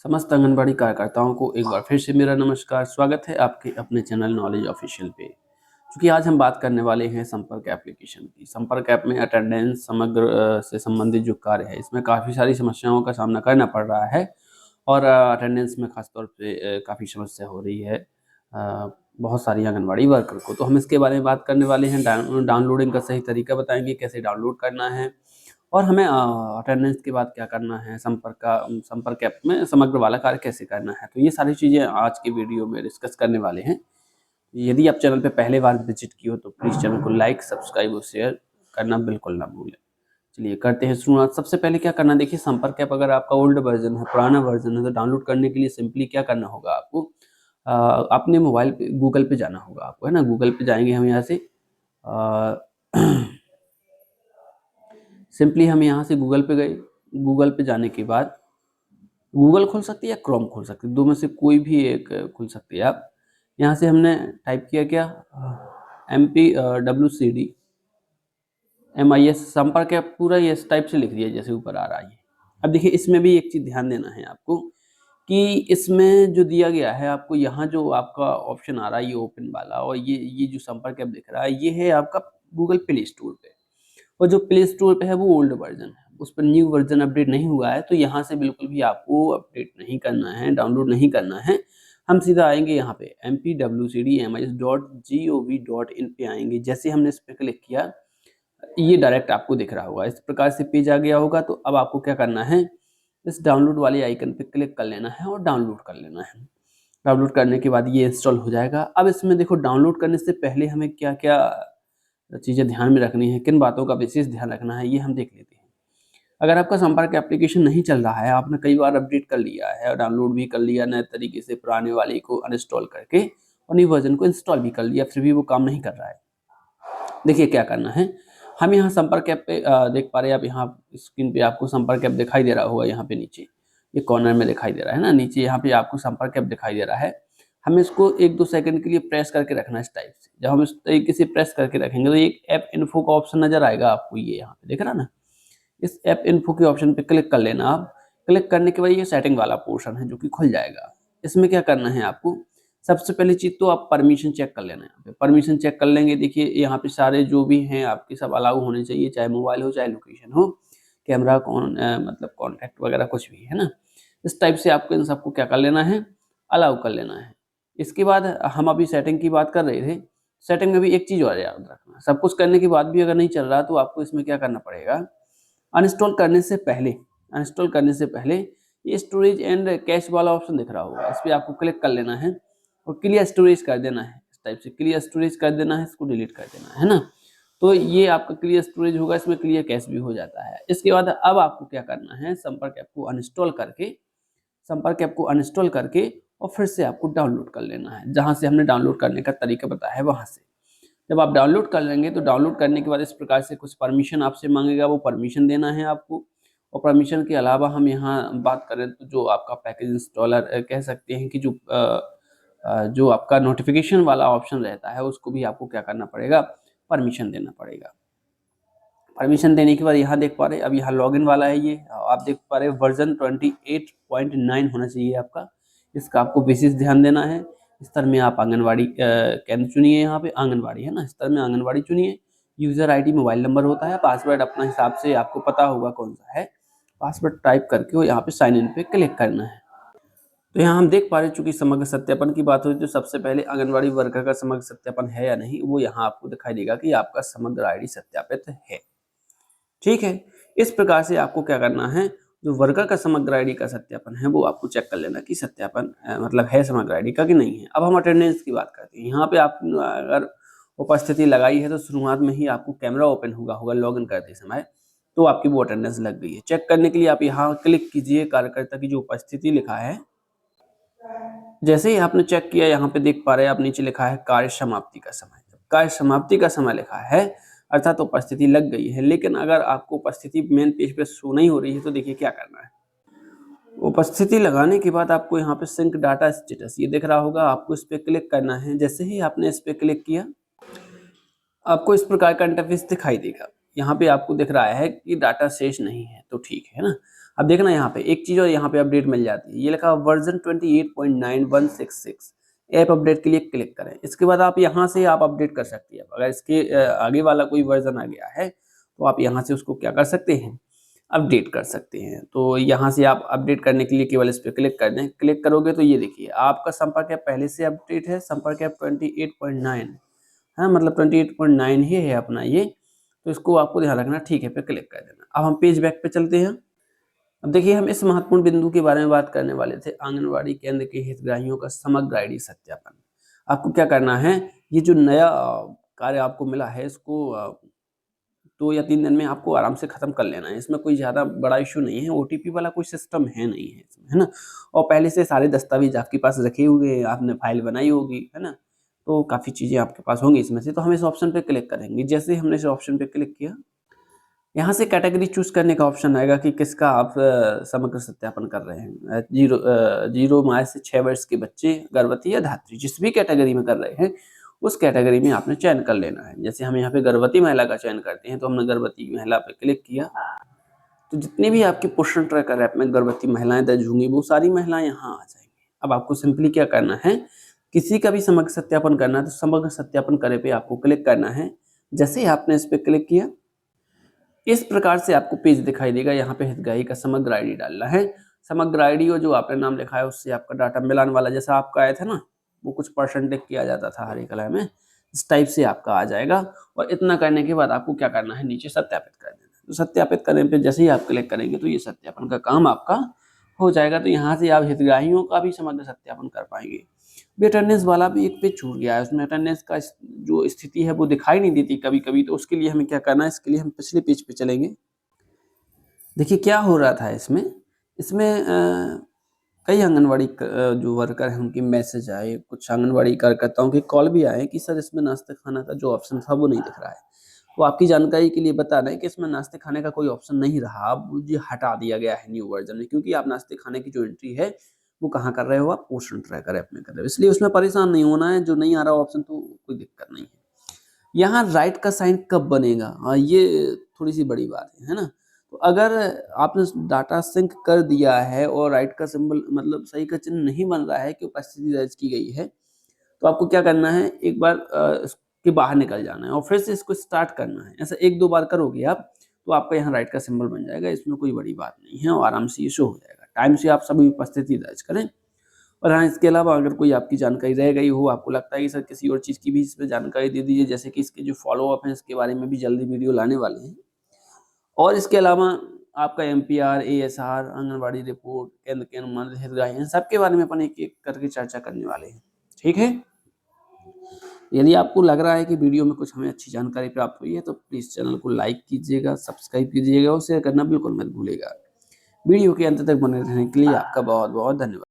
समस्त आंगनबाड़ी कार्यकर्ताओं को एक बार फिर से मेरा नमस्कार। स्वागत है आपके अपने चैनल नॉलेज ऑफिशियल पे। क्योंकि आज हम बात करने वाले हैं संपर्क एप्लीकेशन की। संपर्क ऐप में अटेंडेंस समग्र से संबंधित जो कार्य है, इसमें काफ़ी सारी समस्याओं का सामना करना पड़ रहा है और अटेंडेंस में खासतौर पे काफ़ी समस्या हो रही है बहुत सारी आंगनबाड़ी वर्कर को। तो हम इसके बारे में बात करने वाले हैं। डाउनलोडिंग का सही तरीका बताएंगे, कैसे डाउनलोड करना है और हमें अटेंडेंस के बाद क्या करना है, संपर्क ऐप में समग्र वाला कार्य कैसे करना है। तो ये सारी चीज़ें आज की वीडियो में डिस्कस करने वाले हैं। यदि आप चैनल पे पहले बार विजिट की हो तो प्लीज़ चैनल को लाइक, सब्सक्राइब और शेयर करना बिल्कुल ना भूलें। चलिए करते हैं शुरुआत। सबसे पहले क्या करना, देखिए संपर्क ऐप अगर आपका ओल्ड वर्जन है, पुराना वर्जन है, तो डाउनलोड करने के लिए सिंपली क्या करना होगा आपको, अपने मोबाइल पे गूगल पे जाना होगा आपको, है ना। गूगल पे जाएंगे हम यहाँ से सिंपली हम यहाँ से गूगल पे गए। गूगल पे जाने के बाद गूगल खोल सकते हैं या क्रोम खोल सकते हैं, दो में से कोई भी एक खोल सकते हैं आप। यहाँ से हमने टाइप किया क्या, MPWCD MIS संपर्क ऐप, पूरा ये इस टाइप से लिख दिया जैसे ऊपर आ रहा है। अब देखिए इसमें भी एक चीज़ ध्यान देना है आपको कि इसमें जो दिया गया है आपको, यहाँ जो आपका ऑप्शन आ रहा है ये ओपन वाला, और ये जो संपर्क ऐप दिख रहा है ये है आपका गूगल प्ले स्टोर पे। और जो प्ले स्टोर पे है वो ओल्ड वर्जन है, उस पर न्यू वर्जन अपडेट नहीं हुआ है। तो यहाँ से बिल्कुल भी आपको अपडेट नहीं करना है, डाउनलोड नहीं करना है। हम सीधा आएंगे यहाँ पे mpwcdmis.gov.in पे आएंगे। जैसे हमने इस पर क्लिक किया, ये डायरेक्ट आपको दिख रहा होगा, इस प्रकार से पेज आ गया होगा। तो अब आपको क्या करना है, इस डाउनलोड वाले आइकन पे क्लिक कर लेना है और डाउनलोड कर लेना है। डाउनलोड करने के बाद ये इंस्टॉल हो जाएगा। अब इसमें देखो, डाउनलोड करने से पहले हमें क्या क्या चीज़ें ध्यान में रखनी है, किन बातों का विशेष ध्यान रखना है, ये हम देख लेते हैं। अगर आपका संपर्क एप्लीकेशन नहीं चल रहा है, आपने कई बार अपडेट कर लिया है और डाउनलोड भी कर लिया नए तरीके से, पुराने वाले को अनइंस्टॉल करके और न्यू वर्जन को इंस्टॉल भी कर लिया, फिर भी वो काम नहीं कर रहा है, देखिए क्या करना है। हम यहाँ संपर्क ऐप पे देख पा रहे हैं आप, यहाँ स्क्रीन पे आपको संपर्क ऐप दिखाई दे रहा होगा। यहाँ पे नीचे ये कॉर्नर में दिखाई दे रहा है ना, नीचे यहाँ पे आपको संपर्क ऐप दिखाई दे रहा है। हमें इसको 1-2 सेकंड के लिए प्रेस करके रखना है इस टाइप से। जब हम इस तरीके से प्रेस करके रखेंगे तो एक ऐप इन्फो का ऑप्शन नजर आएगा आपको, ये यहाँ पे देख रहा ना। इस ऐप इन्फो के ऑप्शन पे क्लिक कर लेना आप। क्लिक करने के बाद ये सेटिंग वाला पोर्शन है जो कि खुल जाएगा। इसमें क्या करना है आपको, सबसे पहली चीज़ तो आप परमिशन चेक कर लेना है। यहाँ पे परमिशन चेक कर लेंगे, देखिए यहाँ पे सारे जो भी हैं आपके सब अलाउ होने चाहिए, चाहे मोबाइल हो चाहे लोकेशन हो, कैमरा मतलब कॉन्टैक्ट वगैरह कुछ भी है ना। इस टाइप से आपको इन सबको क्या कर लेना है, अलाउ कर लेना है। इसके बाद हम अभी सेटिंग की बात कर रहे थे, सेटिंग में भी एक चीज़ और याद रखना, सब कुछ करने के बाद भी अगर नहीं चल रहा तो आपको इसमें क्या करना पड़ेगा, अनइंस्टॉल करने से पहले ये स्टोरेज एंड कैश वाला ऑप्शन दिख रहा होगा, इस पर आपको क्लिक कर लेना है और क्लियर स्टोरेज कर देना है। इस टाइप से क्लियर स्टोरेज कर देना है, इसको डिलीट कर देना है ना। तो ये आपका क्लियर स्टोरेज होगा, इसमें क्लियर कैश भी हो जाता है। इसके बाद अब आपको क्या करना है, संपर्क ऐप को अनइंस्टॉल करके और फिर से आपको डाउनलोड कर लेना है, जहाँ से हमने डाउनलोड करने का तरीका बताया है वहाँ से। जब आप डाउनलोड कर लेंगे तो डाउनलोड करने के बाद इस प्रकार से कुछ परमिशन आपसे मांगेगा, वो परमिशन देना है आपको। और परमिशन के अलावा हम यहाँ बात करें तो जो आपका पैकेज इंस्टॉलर कह सकते हैं कि जो आपका नोटिफिकेशन वाला ऑप्शन रहता है उसको भी आपको क्या करना पड़ेगा, परमिशन देना पड़ेगा। परमिशन देने के बाद यहाँ देख पा रहे हैं, अब यहाँ लॉगिन वाला है, ये आप देख पा रहे हैं वर्जन 28.9 होना चाहिए आपका, इसका आपको विशेष ध्यान देना है। स्तर में आप आंगनवाड़ी केंद्र चुनिए, यहाँ पे आंगनवाड़ी है ना, स्तर में आंगनवाड़ी चुनिए। यूजर आईडी मोबाइल नंबर होता है, पासवर्ड अपना हिसाब से आपको पता होगा कौन सा है, पासवर्ड टाइप करके और यहाँ पे साइन इन पे क्लिक करना है। तो यहाँ हम देख पा रहे हैं, चूंकि समग्र सत्यापन की बात हुई तो सबसे पहले आंगनवाड़ी वर्कर का समग्र सत्यापन है या नहीं, वो यहाँ आपको दिखाई देगा कि आपका समग्र आईडी सत्यापित है। ठीक है, इस प्रकार से आपको क्या करना है, जो वर्कर का समग्र आईडी का सत्यापन है वो आपको चेक कर लेना कि सत्यापन मतलब है समग्र आईडी का कि नहीं है। अब हम अटेंडेंस की बात करते हैं। यहाँ पे आप अगर उपस्थिति लगाई है तो शुरुआत में ही आपको कैमरा ओपन होगा लॉगिन करते समय, तो आपकी वो अटेंडेंस लग गई है। चेक करने के लिए आप यहाँ क्लिक कीजिए, कार्यकर्ता की जो उपस्थिति लिखा है, जैसे ही आपने चेक किया यहाँ पे देख पा रहे हैं आप, नीचे लिखा है कार्य समाप्ति का समय। कार्य समाप्ति का समय लिखा है अर्थात उपस्थिति लग गई है। लेकिन अगर आपको उपस्थिति मेन पेज पे शो नहीं हो रही है तो देखिए क्या करना है। उपस्थिति लगाने के बाद आपको यहाँ पे सिंक डाटा स्टेटस ये दिख रहा होगा, आपको इस पे क्लिक करना है। जैसे ही आपने इस पे क्लिक किया आपको इस प्रकार का इंटरफेस दिखाई देगा। यहाँ पे आपको दिख रहा है कि डाटा शेष नहीं है, तो ठीक है ना। अब देखना यहाँ पे एक चीज़ और यहाँ पे अपडेट मिल जाती है, ये लिखा वर्जन 28.9166 ऐप अपडेट के लिए क्लिक करें। इसके बाद आप यहाँ से आप अपडेट कर सकती है। अगर इसके आगे वाला कोई वर्जन आ गया है तो आप यहाँ से उसको क्या कर सकते हैं, अपडेट कर सकते हैं। तो यहाँ से आप अपडेट करने के लिए केवल इस पर क्लिक कर दें। क्लिक करोगे तो ये देखिए आपका संपर्क ऐप पहले से अपडेट है, संपर्क ऐप 28.9 है, मतलब 28.9 ही है अपना ये, तो इसको आपको ध्यान रखना, ठीक है पे क्लिक कर देना। अब हम पेज बैक पे चलते हैं। अब देखिए हम इस महत्वपूर्ण बिंदु के बारे में बात करने वाले थे, आंगनवाड़ी केंद्र के हितग्राहियों का समग्र आईडी सत्यापन। आपको क्या करना है, ये जो नया कार्य आपको मिला है इसको 2 या 3 दिन में आपको आराम से खत्म कर लेना है। इसमें कोई ज़्यादा बड़ा इश्यू नहीं है, ओटीपी वाला कोई सिस्टम है नहीं है इसमें, है ना? और पहले से सारे दस्तावेज आपके पास रखे हुए हैं, आपने फाइल बनाई होगी, है ना? तो काफ़ी चीज़ें आपके पास होंगी इसमें से। तो हम इस ऑप्शन पे क्लिक करेंगे। जैसे ही हमने इस ऑप्शन पे क्लिक किया, यहाँ से कैटेगरी चूज़ करने का ऑप्शन आएगा कि किसका आप समग्र सत्यापन कर रहे हैं। 0 माह से 6 वर्ष के बच्चे, गर्भवती या धात्री, जिस भी कैटेगरी में कर रहे हैं, उस कैटेगरी में आपने चयन कर लेना है। जैसे हम यहाँ पे गर्भवती महिला का चयन करते हैं, तो हमने गर्भवती महिला पे क्लिक किया, तो जितनी भी आपकी पोषण ट्रैकर ऐप में गर्भवती महिलाएं दर्ज होंगी, वो सारी महिलाएं यहाँ आ जाएंगी। अब आपको सिंपली क्या करना है, किसी का भी समग्र सत्यापन करना है तो समग्र सत्यापन करे पे आपको क्लिक करना है। जैसे ही आपने इस पे क्लिक किया, इस प्रकार से आपको पेज दिखाई देगा। यहाँ पे हितग्राही का समग्र आईडी डालना है। समग्र आईडी और जो आपने नाम लिखा है उससे आपका डाटा मिलान वाला जैसा आपका आया था ना, वो कुछ परसेंटेज किया जाता था हरे कलर में, इस टाइप से आपका आ जाएगा। और इतना करने के बाद आपको क्या करना है, नीचे सत्यापित कर देना है। तो सत्यापित करने पे जैसे ही आप क्लिक करेंगे तो ये सत्यापन का काम आपका हो जाएगा। तो यहाँ से आप हितग्राहियों का भी समग्र सत्यापन कर पाएंगे। अटेंडेंस वाला भी एक पेज छूट गया है, उसमें अटेंडेंस का जो स्थिति है वो दिखाई नहीं देती कभी कभी। तो उसके लिए हमें क्या करना है, इसके लिए हम पिछले पेज पे चलेंगे। देखिए क्या हो रहा था इसमें, कई आंगनवाड़ी जो वर्कर हैं उनकी मैसेज आए, कुछ आंगनवाड़ी कार्यकर्ताओं के कॉल भी आए कि सर इसमें नाश्ते खाना का जो ऑप्शन था वो नहीं दिख रहा है। वो आपकी जानकारी के लिए बता रहे हैं कि इसमें नाश्ते खाने का कोई ऑप्शन नहीं रहा, अब ये हटा दिया गया है न्यू वर्जन में, क्योंकि आप नाश्ते खाने की जो एंट्री है वो कहाँ कर रहे हो, आप पोषण ट्रैकर ऐप में कर रहे हो। इसलिए उसमें परेशान नहीं होना है, जो नहीं आ रहा ऑप्शन तो कोई दिक्कत नहीं है। यहाँ राइट का साइन कब बनेगा, हाँ ये थोड़ी सी बड़ी बात है ना। तो अगर आपने डाटा सिंक कर दिया है और राइट का सिंबल मतलब सही का चिन्ह नहीं बन रहा है कि उपस्थिति दर्ज की गई है, तो आपको क्या करना है, एक बार इसके बाहर निकल जाना है और फिर से इसको स्टार्ट करना है। ऐसा 1-2 बार करोगे आप तो आपका यहाँ राइट का सिंबल बन जाएगा। इसमें कोई बड़ी बात नहीं है और आराम से ये शो हो जाएगा। टाइम से आप सभी उपस्थिति दर्ज करें। और हाँ, इसके अलावा अगर कोई आपकी जानकारी रह गई हो, आपको लगता है कि सर किसी और चीज़ की भी इसमें जानकारी दे दीजिए, जैसे कि इसके जो फॉलो-अप है इसके बारे में भी जल्दी वीडियो लाने वाले हैं। और इसके अलावा आपका एमपीआर, एएसआर, आंगनबाड़ी रिपोर्ट, केंद्र के अनुमानित हितग्राही, इन सबके बारे में अपन एक-एक करके चर्चा करने वाले हैं। ठीक है? यदि आपको लग रहा है कि वीडियो में कुछ हमें अच्छी जानकारी प्राप्त हुई है तो प्लीज़ चैनल को लाइक कीजिएगा, सब्सक्राइब कीजिएगा और शेयर करना बिल्कुल मत भूलिएगा। वीडियो के अंत तक बने रहने के लिए आपका बहुत-बहुत धन्यवाद।